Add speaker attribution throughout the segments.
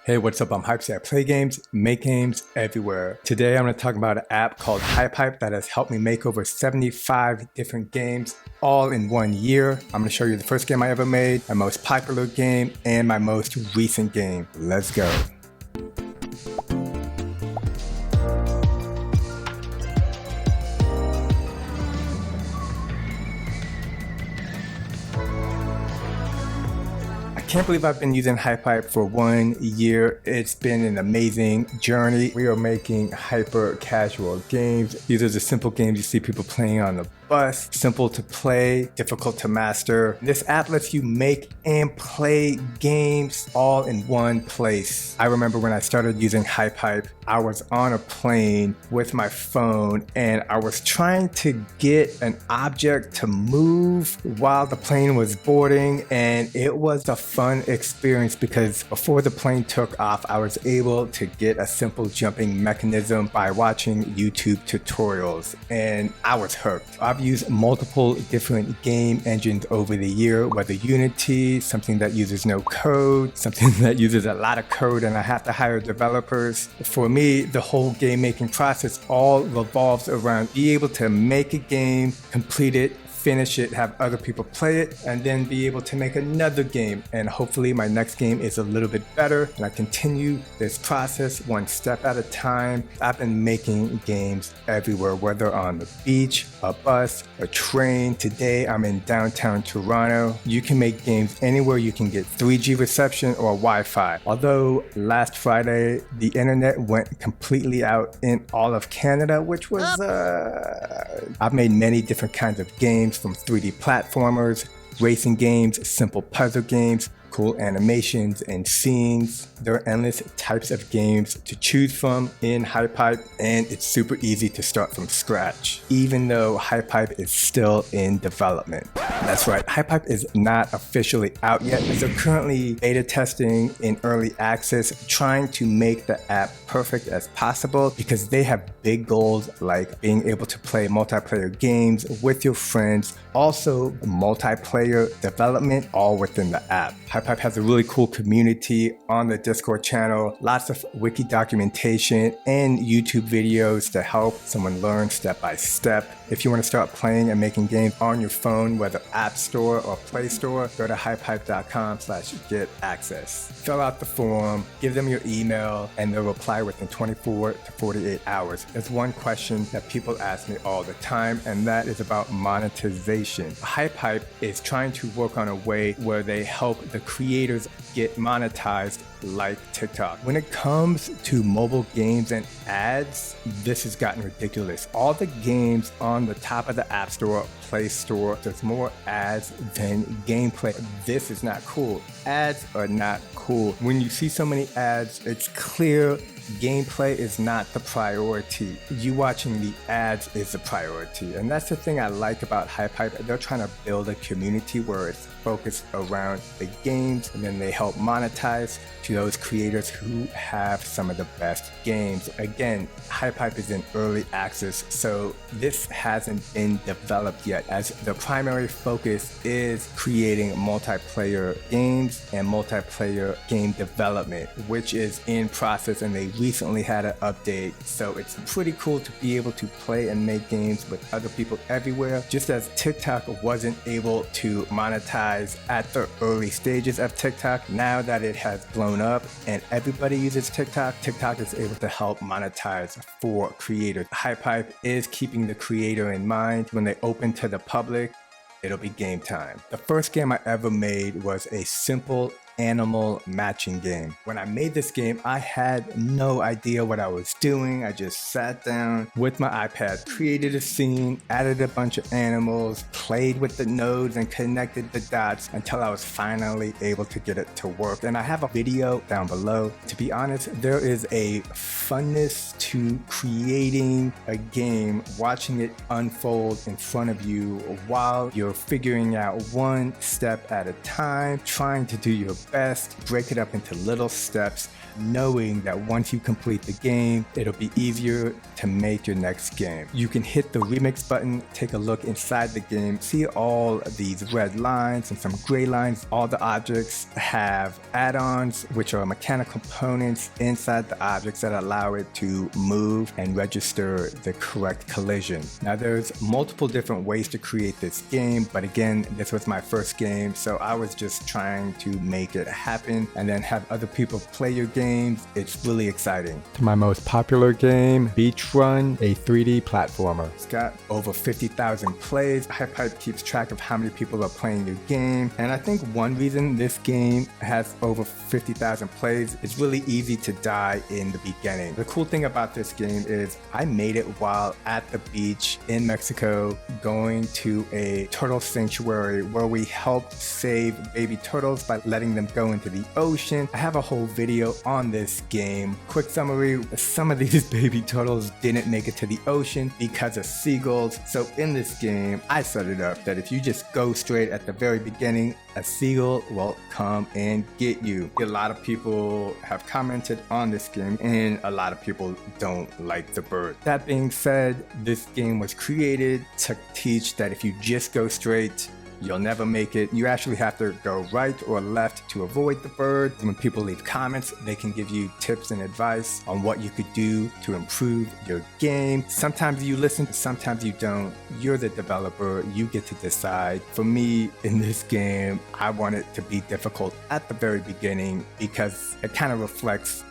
Speaker 1: Hey, what's up? I'm HypeHype. I play games, make games everywhere. Today I'm going to talk about an app called HypeHype that has helped me make over 75 different games all in 1 year. I'm going to show you the first game I ever made, my most popular game, and my most recent game. Let's go. I can't believe I've been using HypeHype for 1 year. It's been an amazing journey. We are making hyper casual games. These are the simple games you see people playing on the bus. Simple to play, difficult to master. This app lets you make and play games all in one place. I remember when I started using HypeHype, I was on a plane with my phone and I was trying to get an object to move while the plane was boarding, and it was a fun experience because before the plane took off, I was able to get a simple jumping mechanism by watching YouTube tutorials, and I was hooked. I've used multiple different game engines over the year, whether Unity, something that uses no code, something that uses a lot of code and I have to hire developers. For me, the whole game making process all revolves around being able to make a game, complete it, finish it, have other people play it, and then be able to make another game. And hopefully my next game is a little bit better. And I continue this process one step at a time. I've been making games everywhere, whether on the beach, a bus, a train. Today I'm in downtown Toronto. You can make games anywhere you can get 3G reception or Wi-Fi. Although last Friday, the internet went completely out in all of Canada, which was, I've made many different kinds of games, from 3D platformers, racing games, simple puzzle games, cool animations and scenes. There are endless types of games to choose from in HypeHype, and it's super easy to start from scratch, even though HypeHype is still in development. That's right, HypeHype is not officially out yet. They're currently beta testing in early access, trying to make the app perfect as possible because they have big goals like being able to play multiplayer games with your friends, also multiplayer development all within the app. HypeHype has a really cool community on the Discord channel, lots of wiki documentation and YouTube videos to help someone learn step by step. If you want to start playing and making games on your phone, whether App Store or Play Store, go to hypehype.com/get access. Fill out the form, give them your email, and they'll reply within 24 to 48 hours. There's one question that people ask me all the time, and that is about monetization. HypeHype is trying to work on a way where they help the creators get monetized like TikTok. When it comes to mobile games and ads, this has gotten ridiculous. All the games on the top of the App Store, Play Store, there's more ads than gameplay. This is not cool. Ads are not cool. When you see so many ads, it's clear gameplay is not the priority. You watching the ads is the priority. And that's the thing I like about HypeHype. They're trying to build a community where it's focused around the games, and then they help monetize to those creators who have some of the best games. Again, HypeHype is in early access, so this hasn't been developed yet, as the primary focus is creating multiplayer games and multiplayer game development, which is in process, and they recently had an update. So it's pretty cool to be able to play and make games with other people everywhere, just as TikTok wasn't able to monetize at the early stages of TikTok. Now that it has blown up and everybody uses TikTok, TikTok is able to help monetize for creators. HypeHype is keeping the creator in mind. When they open to the public, it'll be game time. The first game I ever made was a simple animal matching game. When I made this game, I had no idea what I was doing. I just sat down with my iPad, created a scene, added a bunch of animals, played with the nodes and connected the dots until I was finally able to get it to work. And I have a video down below. To be honest, there is a funness to creating a game, watching it unfold in front of you while you're figuring out one step at a time, trying to do your best, break it up into little steps, knowing that once you complete the game, it'll be easier to make your next game. You can hit the remix button, take a look inside the game, see all these red lines and some gray lines. All the objects have add-ons, which are mechanical components inside the objects that allow it to move and register the correct collision. Now there's multiple different ways to create this game, but again, this was my first game, so I was just trying to make it happen and then have other people play your games. It's really exciting. To my most popular game, Beach Run, a 3D platformer. It's got over 50,000 plays. HypeHype keeps track of how many people are playing your game, and I think one reason this game has over 50,000 plays, it's really easy to die in the beginning. The cool thing about this game is I made it while at the beach in Mexico, going to a turtle sanctuary where we helped save baby turtles by letting them go into the ocean. I have a whole video on this game. Quick summary, some of these baby turtles didn't make it to the ocean because of seagulls. So in this game, I set it up that if you just go straight at the very beginning, a seagull will come and get you. A lot of people have commented on this game and a lot of people don't like the bird. That being said, this game was created to teach that if you just go straight, you'll never make it. You actually have to go right or left to avoid the bird. When people leave comments, they can give you tips and advice on what you could do to improve your game. Sometimes you listen, sometimes you don't. You're the developer, you get to decide. For me, in this game, I want it to be difficult at the very beginning because it kind of reflects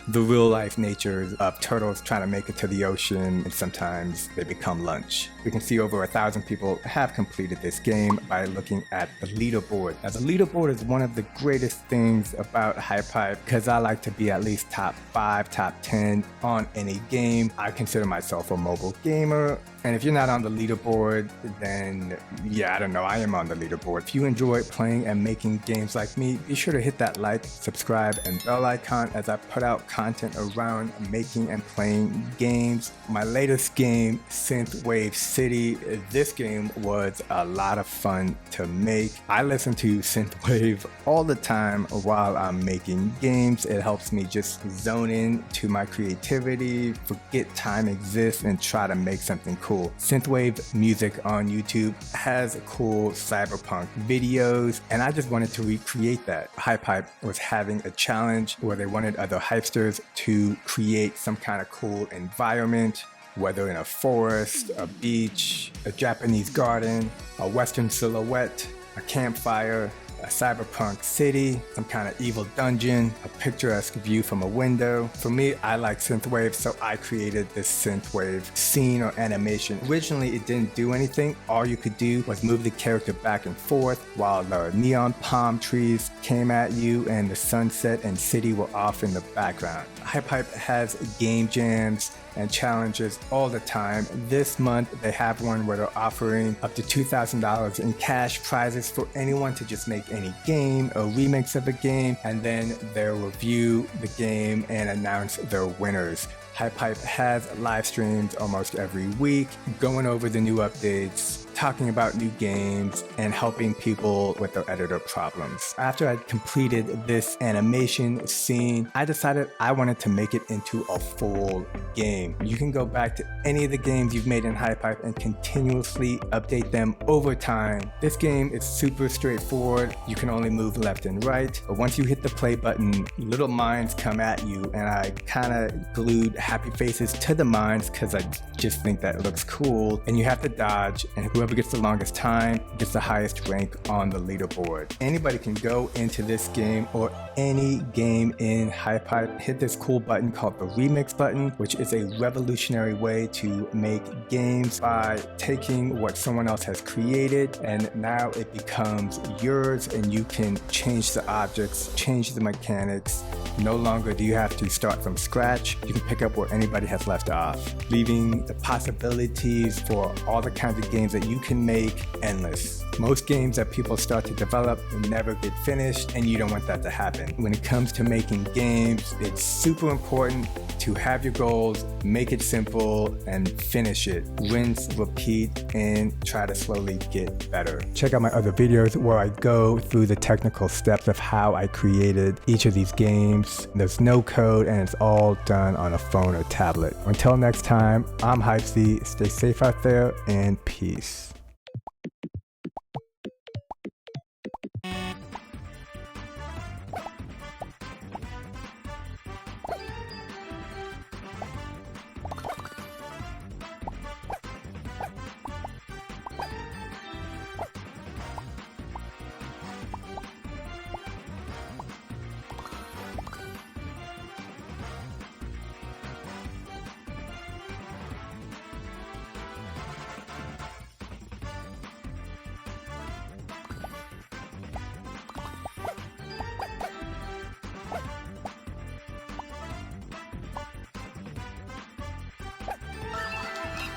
Speaker 1: the real life nature of turtles trying to make it to the ocean, and sometimes they become lunch. We can see over 1,000 people have completed this game by looking at the leaderboard. Now the leaderboard is one of the greatest things about HypeHype because I like to be at least top 5, top 10 on any game. I consider myself a mobile gamer, and if you're not on the leaderboard, then yeah, I don't know, I am on the leaderboard. If you enjoy playing and making games like me, be sure to hit that like, subscribe, and bell icon as I put out content around making and playing games. My latest game, Synthwave City, this game was a lot of fun to make. I listen to Synthwave all the time while I'm making games. It helps me just zone in to my creativity, forget time exists, and try to make something cool. Synthwave music on YouTube has cool cyberpunk videos, and I just wanted to recreate that. HypeHype was having a challenge where they wanted other hypesters to create some kind of cool environment, whether in a forest, a beach, a Japanese garden, a Western silhouette, a campfire, a cyberpunk city, some kind of evil dungeon, a picturesque view from a window. For me, I like synthwave, so I created this synthwave scene or animation. Originally, it didn't do anything. All you could do was move the character back and forth while the neon palm trees came at you and the sunset and city were off in the background. HypeHype has game jams and challenges all the time. This month, they have one where they're offering up to $2,000 in cash prizes for anyone to just make any game, a remix of a game, and then they'll review the game and announce their winners. HypeHype has live streams almost every week, going over the new updates, talking about new games, and helping people with their editor problems. After I completed this animation scene, I decided I wanted to make it into a full game. You can go back to any of the games you've made in HypeHype and continuously update them over time. This game is super straightforward. You can only move left and right, but once you hit the play button, little mines come at you, and I kind of glued happy faces to the mines because I just think that it looks cool, and you have to dodge, and whoever gets the longest time gets the highest rank on the leaderboard. Anybody can go into this game or any game in HypeHype, hit this cool button called the remix button, which is a revolutionary way to make games by taking what someone else has created and now it becomes yours, and you can change the objects, change the mechanics, No longer do you have to start from scratch. You can pick up where anybody has left off, leaving the possibilities for all the kinds of games that you can make endless. Most games that people start to develop never get finished, and you don't want that to happen. When it comes to making games, it's super important to have your goals, make it simple, and finish it. Rinse, repeat, and try to slowly get better. Check out my other videos where I go through the technical steps of how I created each of these games. There's no code, and it's all done on a phone or tablet. Until next time, I'm HypeC. Stay safe out there, and peace.